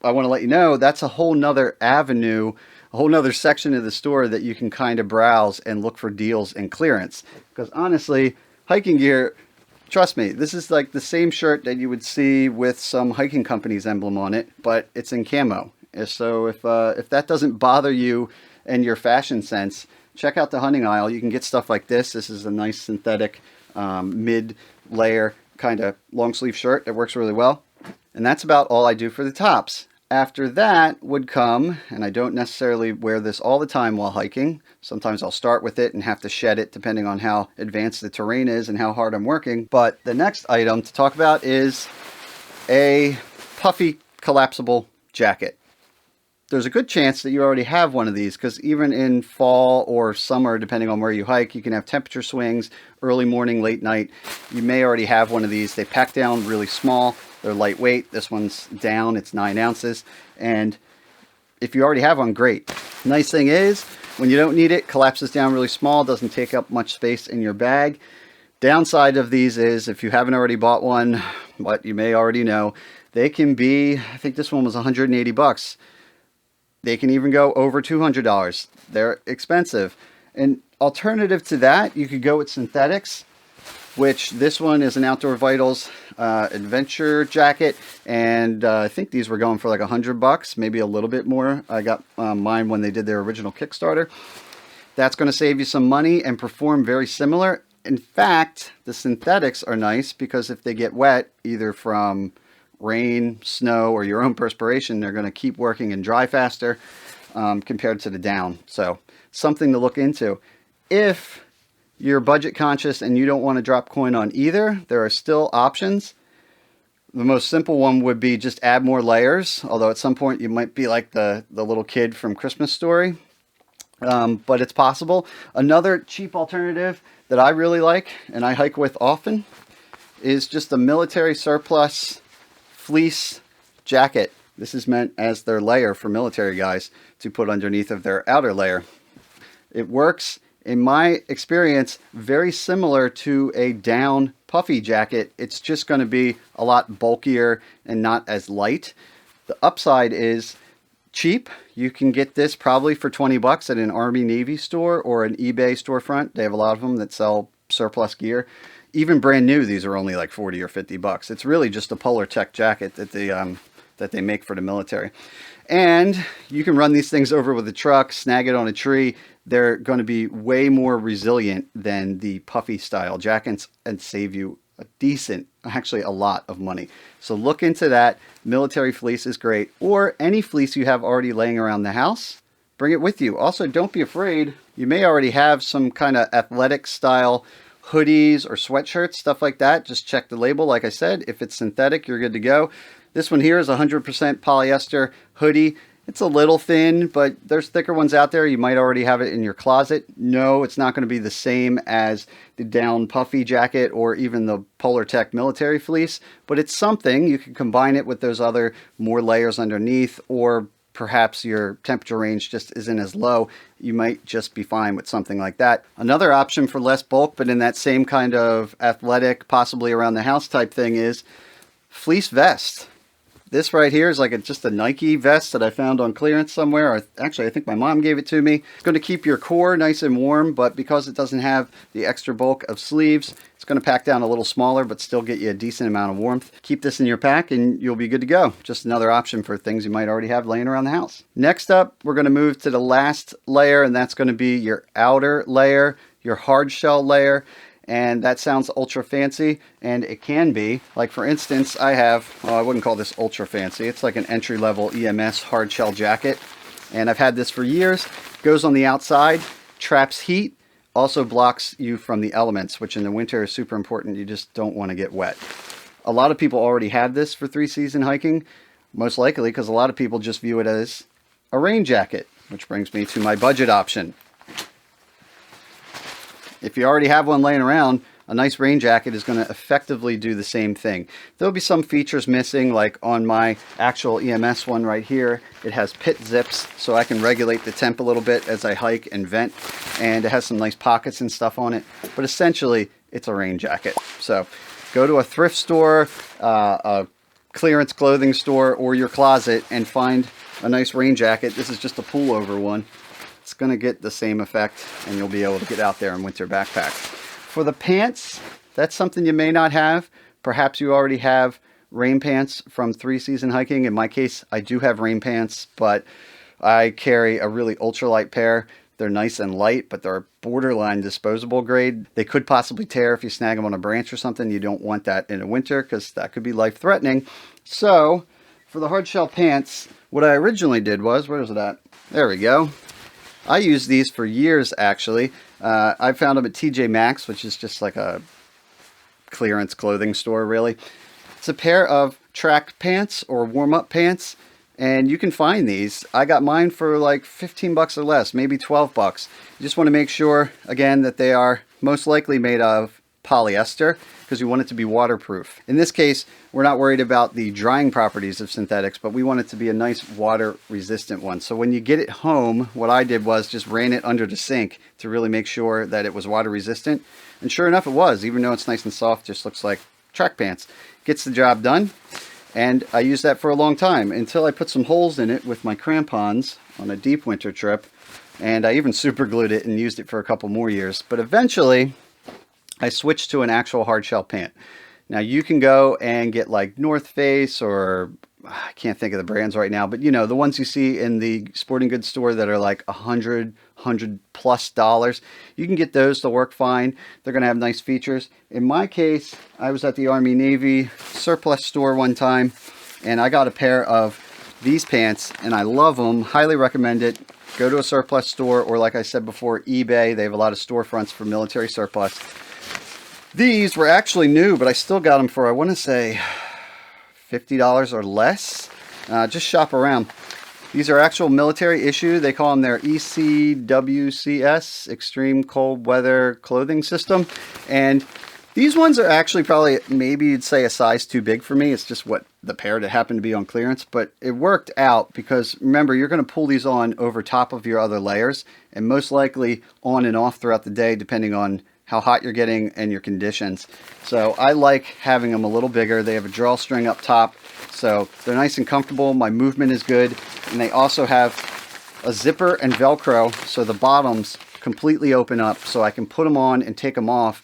I want to let you know that's a whole nother avenue, a whole nother section of the store that you can kind of browse and look for deals and clearance. Because honestly, hiking gear, trust me, this is like the same shirt that you would see with some hiking company's emblem on it, but it's in camo. So if that doesn't bother you and your fashion sense, check out the hunting aisle. You can get stuff like this. This is a nice synthetic mid-layer kind of long sleeve shirt that works really well. And that's about all I do for the tops. After that would come, and I don't necessarily wear this all the time while hiking. Sometimes I'll start with it and have to shed it depending on how advanced the terrain is and how hard I'm working. But the next item to talk about is a puffy collapsible jacket. There's a good chance that you already have one of these, because even in fall or summer, depending on where you hike, you can have temperature swings, early morning, late night. You may already have one of these. They pack down really small. They're lightweight. This one's down. It's 9 ounces. And if you already have one, great. Nice thing is, when you don't need it, collapses down really small, doesn't take up much space in your bag. Downside of these is, if you haven't already bought one, what you may already know, they can be, I think this one was 180 bucks. They can even go over $200. They're expensive. An alternative to that, you could go with synthetics, which this one is an Outdoor Vitals adventure jacket, and I think these were going for like $100, maybe a little bit more. I got mine when they did their original Kickstarter. That's going to save you some money and perform very similar. In fact, the synthetics are nice because if they get wet, either from rain, snow, or your own perspiration, they're going to keep working and dry faster compared to the down. So something to look into. If you're budget conscious and you don't want to drop coin on either, there are still options. The most simple one would be just add more layers, although at some point you might be like the little kid from Christmas Story. But it's possible. Another cheap alternative that I really like and I hike with often is just a military surplus fleece jacket. This is meant as their layer for military guys to put underneath of their outer layer. It works, in my experience, very similar to a down puffy jacket. It's just going to be a lot bulkier and not as light. The upside is cheap. You can get this probably for 20 bucks at an Army Navy store or an eBay storefront. They have a lot of them that sell surplus gear. Even brand new, these are only like 40 or 50 bucks. It's really just a Polar Tech jacket that they make for the military. And you can run these things over with a truck, snag it on a tree. They're going to be way more resilient than the puffy style jackets and save you a decent, actually a lot of money. So look into that. Military fleece is great. Or any fleece you have already laying around the house, bring it with you. Also, don't be afraid. You may already have some kind of athletic style hoodies or sweatshirts, stuff like that. Just check the label. Like I said, if it's synthetic, you're good to go. This one here is 100% polyester hoodie. It's a little thin, but there's thicker ones out there. You might already have it in your closet. No, it's not going to be the same as the down puffy jacket or even the Polar Tech military fleece, but it's something. You can combine it with those other more layers underneath, or perhaps your temperature range just isn't as low. You might just be fine with something like that. Another option for less bulk, but in that same kind of athletic, possibly around the house type thing, is fleece vest. This right here is like just a Nike vest that I found on clearance somewhere. Actually, I think my mom gave it to me. It's going to keep your core nice and warm, but because it doesn't have the extra bulk of sleeves, it's going to pack down a little smaller, but still get you a decent amount of warmth. Keep this in your pack and you'll be good to go. Just another option for things you might already have laying around the house. Next up, we're going to move to the last layer, and that's going to be your outer layer, your hard shell layer. And that sounds ultra fancy, and it can be. Like for instance, I have, well, I wouldn't call this ultra fancy. It's like an entry-level EMS Hardshell Jacket, and I've had this for years. Goes on the outside, traps heat, also blocks you from the elements, which in the winter is super important. You just don't want to get wet. A lot of people already have this for 3-season hiking, most likely because a lot of people just view it as a rain jacket, which brings me to my budget option. If you already have one laying around, a nice rain jacket is going to effectively do the same thing. There'll be some features missing, like on my actual EMS one right here. It has pit zips, so I can regulate the temp a little bit as I hike and vent. And it has some nice pockets and stuff on it. But essentially, it's a rain jacket. So go to a thrift store, a clearance clothing store, or your closet and find a nice rain jacket. This is just a pullover one. It's going to get the same effect, and you'll be able to get out there in winter backpack. For the pants, that's something you may not have. Perhaps you already have rain pants from 3-season hiking. In my case, I do have rain pants, but I carry a really ultralight pair. They're nice and light, but they're borderline disposable grade. They could possibly tear if you snag them on a branch or something. You don't want that in the winter because that could be life-threatening. So For the hardshell pants, what I originally did was, where is it at? There we go. I used these for years, actually. I found them at TJ Maxx, which is just like a clearance clothing store, really. It's a pair of track pants or warm-up pants, and you can find these. I got mine for like 15 bucks or less, maybe 12 bucks. You just want to make sure, again, that they are most likely made of polyester, because we want it to be waterproof. In this case, we're not worried about the drying properties of synthetics, but we want it to be a nice water resistant one. So when you get it home, what I did was just ran it under the sink to really make sure that it was water resistant. And sure enough, it was. Even though it's nice and soft, just looks like track pants. Gets the job done. And I used that for a long time until I put some holes in it with my crampons on a deep winter trip. And I even super glued it and used it for a couple more years. But eventually, I switched to an actual hardshell pant. Now you can go and get like North Face, or I can't think of the brands right now, but you know, the ones you see in the sporting goods store that are like $100 plus. You can get those to work fine. They're going to have nice features. In my case, I was at the Army Navy surplus store one time, and I got a pair of these pants, and I love them. Highly recommend it. Go to a surplus store, or like I said before, eBay. They have a lot of storefronts for military surplus. These were actually new, but I still got them for, I want to say, $50 or less. Just shop around. These are actual military issue. They call them their ECWCS, Extreme Cold Weather Clothing System. And these ones are actually probably, maybe you'd say, a size too big for me. It's just what the pair that happened to be on clearance. But it worked out because, remember, you're going to pull these on over top of your other layers, and most likely on and off throughout the day, depending on how hot you're getting and your conditions. So I like having them a little bigger. They have a drawstring up top, so they're nice and comfortable. My movement is good, and they also have a zipper and Velcro, so the bottoms completely open up, so I can put them on and take them off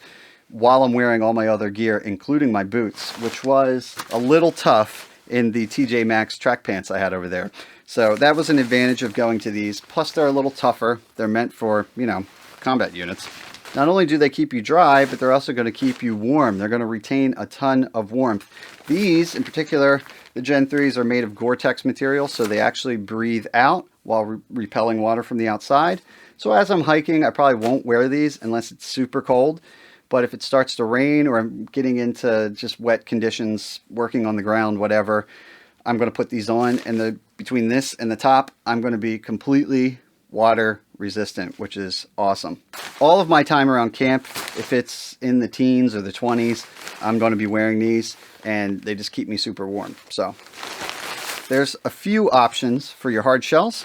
while I'm wearing all my other gear, including my boots, which was a little tough in the TJ Maxx track pants I had over there. So that was an advantage of going to these. Plus they're a little tougher. They're meant for, you know, combat units. Not only do they keep you dry, but they're also going to keep you warm. They're going to retain a ton of warmth. These, in particular, the Gen 3s, are made of Gore-Tex material, so they actually breathe out while repelling water from the outside. So as I'm hiking, I probably won't wear these unless it's super cold. But if it starts to rain, or I'm getting into just wet conditions, working on the ground, whatever, I'm going to put these on. And between this and the top, I'm going to be completely water resistant, which is awesome. All of my time around camp, if it's in the teens or the 20s, I'm going to be wearing these, and they just keep me super warm. So there's a few options for your hard shells.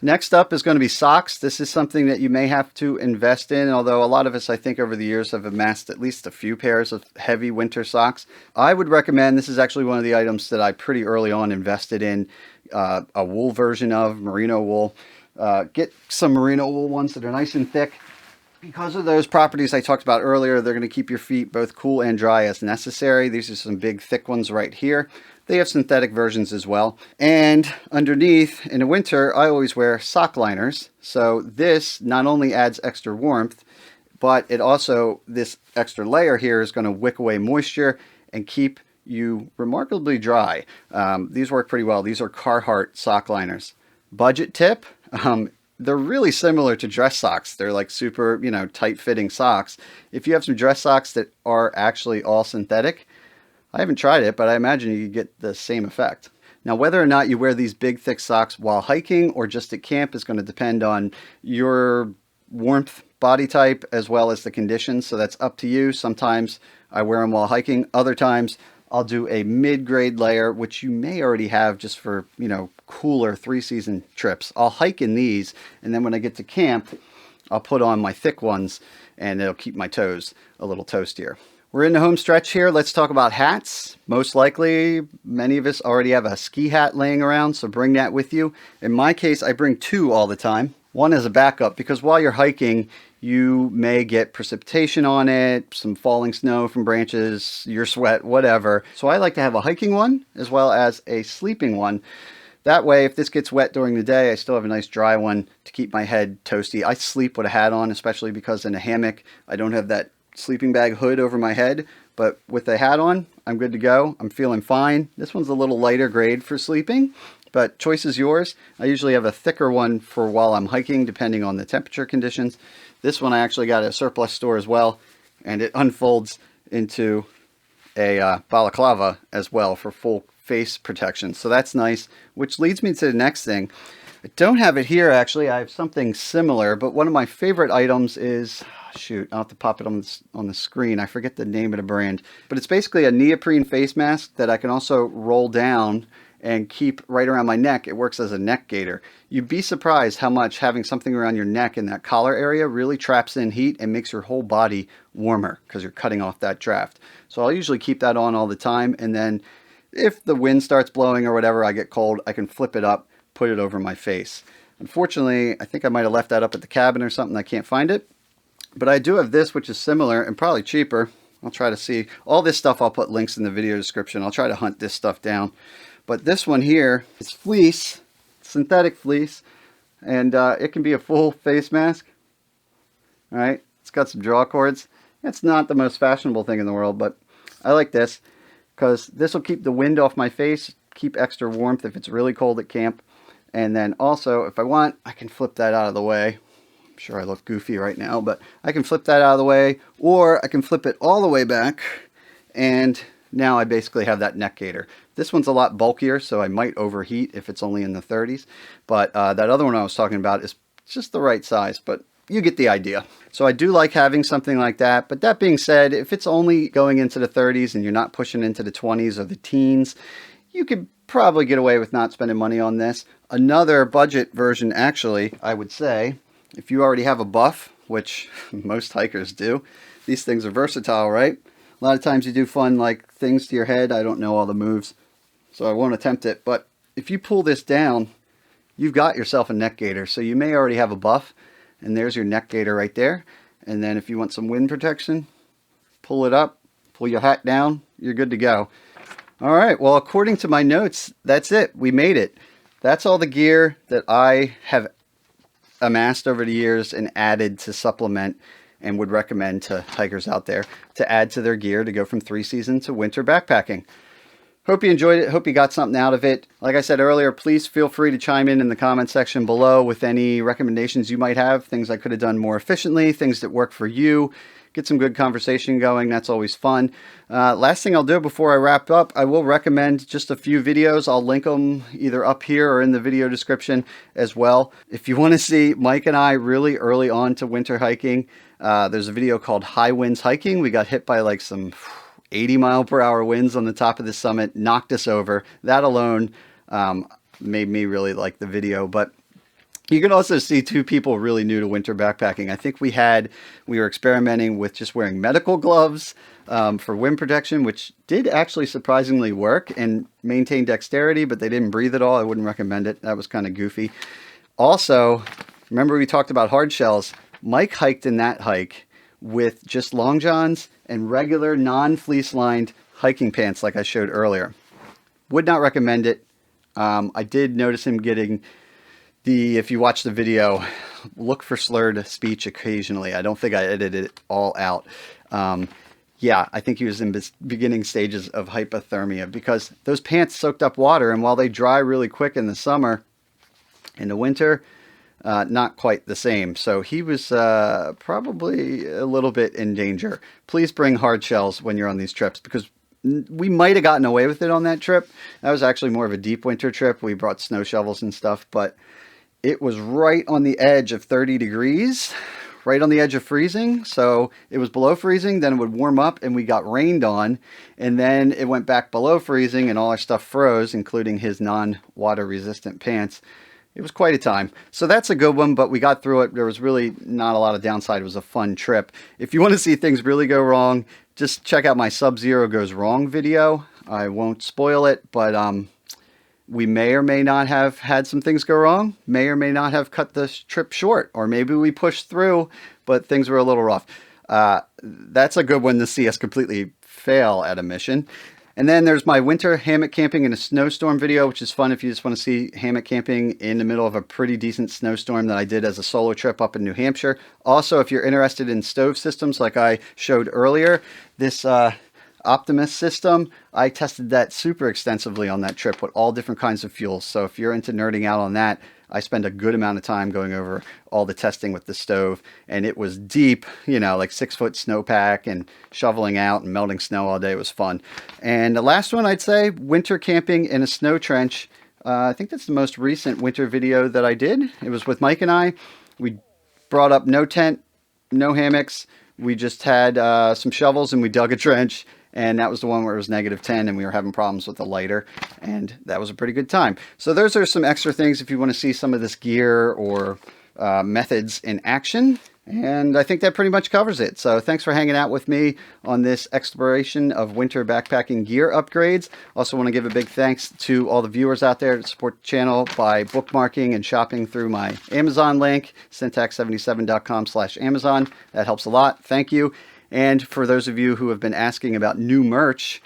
Next up is going to be socks. This is something that you may have to invest in, although a lot of us, I think, over the years have amassed at least a few pairs of heavy winter socks. I would recommend, this is actually one of the items that I pretty early on invested in, a wool version of merino wool. Get some merino wool ones that are nice and thick. Because of those properties I talked about earlier, they're going to keep your feet both cool and dry as necessary. These are some big thick ones right here. They have synthetic versions as well. And underneath, in the winter, I always wear sock liners. So this not only adds extra warmth, but it also, this extra layer here is going to wick away moisture and keep you remarkably dry. These work pretty well. These are Carhartt sock liners. Budget tip, they're really similar to dress socks. They're like super, you know, tight-fitting socks. If you have some dress socks that are actually all synthetic, I haven't tried it, but I imagine you could get the same effect. Now, whether or not you wear these big, thick socks while hiking or just at camp is going to depend on your warmth, body type, as well as the conditions. So that's up to you. Sometimes I wear them while hiking. Other times I'll do a mid-grade layer, which you may already have just for, you know, cooler 3-season trips. I'll hike in these, and then when I get to camp, I'll put on my thick ones, and it'll keep my toes a little toastier. We're in the home stretch here. Let's talk about hats. Most likely, many of us already have a ski hat laying around, so bring that with you. In my case, I bring 2 all the time. One as a backup, because while you're hiking, you may get precipitation on it, some falling snow from branches, your sweat, whatever. So I like to have a hiking one as well as a sleeping one. That way, if this gets wet during the day, I still have a nice dry one to keep my head toasty. I sleep with a hat on, especially because in a hammock, I don't have that sleeping bag hood over my head, But with the hat on, I'm good to go. I'm feeling fine. This one's a little lighter grade for sleeping, but choice is yours. I usually have a thicker one for while I'm hiking, depending on the temperature conditions. This one I actually got at a surplus store as well, and it unfolds into a balaclava as well for full face protection. So that's nice, which leads me to the next thing. I don't have it here, actually. I have something similar, but one of my favorite items is, shoot, I'll have to pop it on the screen. I forget the name of the brand, but it's basically a neoprene face mask that I can also roll down and keep right around my neck. It works as a neck gaiter. You'd be surprised how much having something around your neck in that collar area really traps in heat and makes your whole body warmer because you're cutting off that draft. So I'll usually keep that on all the time, and then if the wind starts blowing or whatever, I get cold, I can flip it up, put it over my face. Unfortunately, I think I might have left that up at the cabin or something. I can't find it. But I do have this, which is similar and probably cheaper. I'll try to see. All this stuff I'll put links in the video description. I'll try to hunt this stuff down. But this one here is fleece, synthetic fleece, and it can be a full face mask. All right, it's got some draw cords. It's not the most fashionable thing in the world, but I like this because this will keep the wind off my face, keep extra warmth if it's really cold at camp. And then also, if I want, I can flip that out of the way. I'm sure I look goofy right now, but I can flip that out of the way, or I can flip it all the way back, and now I basically have that neck gaiter. This one's a lot bulkier, so I might overheat if it's only in the 30s, but that other one I was talking about is just the right size, but you get the idea. So I do like having something like that, but that being said, if it's only going into the 30s and you're not pushing into the 20s or the teens, you could probably get away with not spending money on this. Another budget version, actually, I would say, if you already have a buff, which most hikers do, these things are versatile, right? A lot of times you do fun like things to your head. I don't know all the moves, so I won't attempt it. But if you pull this down, you've got yourself a neck gaiter. So you may already have a buff, and there's your neck gaiter right there. And then if you want some wind protection, pull it up, pull your hat down, you're good to go. All right, well, according to my notes, that's it. We made it. That's all the gear that I have amassed over the years and added to supplement and would recommend to hikers out there to add to their gear to go from 3-season to winter backpacking. Hope you enjoyed it. Hope you got something out of it. Like I said earlier, please feel free to chime in the comment section below with any recommendations you might have, things I could have done more efficiently, things that work for you. Get some good conversation going. That's always fun. Last thing I'll do before I wrap up, I will recommend just a few videos. I'll link them either up here or in the video description as well. If you want to see Mike and I really early on to winter hiking, there's a video called High Winds Hiking. We got hit by like some 80-mile-per-hour winds on the top of the summit, knocked us over. That alone made me really like the video. But you can also see two people really new to winter backpacking. I think we were experimenting with just wearing medical gloves for wind protection, which did actually surprisingly work and maintain dexterity, but they didn't breathe at all. I wouldn't recommend it. That was kind of goofy. Also, remember we talked about hard shells? Mike hiked in that hike with just long johns and regular non-fleece lined hiking pants like I showed earlier. Would not recommend it. I did notice him getting if you watch the video, look for slurred speech occasionally. I don't think I edited it all out. Yeah, I think he was in the beginning stages of hypothermia because those pants soaked up water, and while they dry really quick in the summer, in the winter, not quite the same. So he was probably a little bit in danger. Please bring hard shells when you're on these trips because we might have gotten away with it on that trip. That was actually more of a deep winter trip. We brought snow shovels and stuff, but it was right on the edge of 30 degrees, right on the edge of freezing. So it was below freezing, then it would warm up and we got rained on. And then it went back below freezing and all our stuff froze, including his non-water resistant pants. It was quite a time. So that's a good one, but we got through it. There was really not a lot of downside. It was a fun trip. If you want to see things really go wrong, just check out my Sub-Zero Goes Wrong video. I won't spoil it, but we may or may not have had some things go wrong, may or may not have cut this trip short, or maybe we pushed through, but things were a little rough. That's a good one to see us completely fail at a mission. And then there's my winter hammock camping in a snowstorm video, which is fun if you just want to see hammock camping in the middle of a pretty decent snowstorm that I did as a solo trip up in New Hampshire. Also, if you're interested in stove systems like I showed earlier, this Optimus system. I tested that super extensively on that trip with all different kinds of fuels. So if you're into nerding out on that, I spend a good amount of time going over all the testing with the stove, and it was deep, you know, like 6-foot snowpack and shoveling out and melting snow all day. It was fun. And the last one, I'd say winter camping in a snow trench. I think that's the most recent winter video that I did. It was with Mike and I. We brought up no tent, no hammocks. We just had some shovels and we dug a trench. And that was the one where it was -10 and we were having problems with the lighter. And that was a pretty good time. So those are some extra things if you want to see some of this gear or methods in action. And I think that pretty much covers it. So thanks for hanging out with me on this exploration of winter backpacking gear upgrades. Also want to give a big thanks to all the viewers out there that support the channel by bookmarking and shopping through my Amazon link, syntax77.com/Amazon. That helps a lot. Thank you. And for those of you who have been asking about new merch,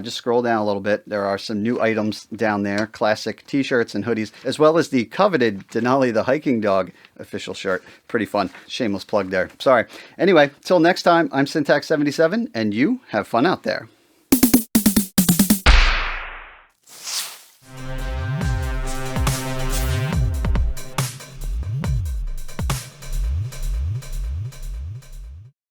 just scroll down a little bit. There are some new items down there, classic t-shirts and hoodies, as well as the coveted Denali the Hiking Dog official shirt. Pretty fun. Shameless plug there. Sorry. Anyway, till next time, I'm Syntax77, and you have fun out there.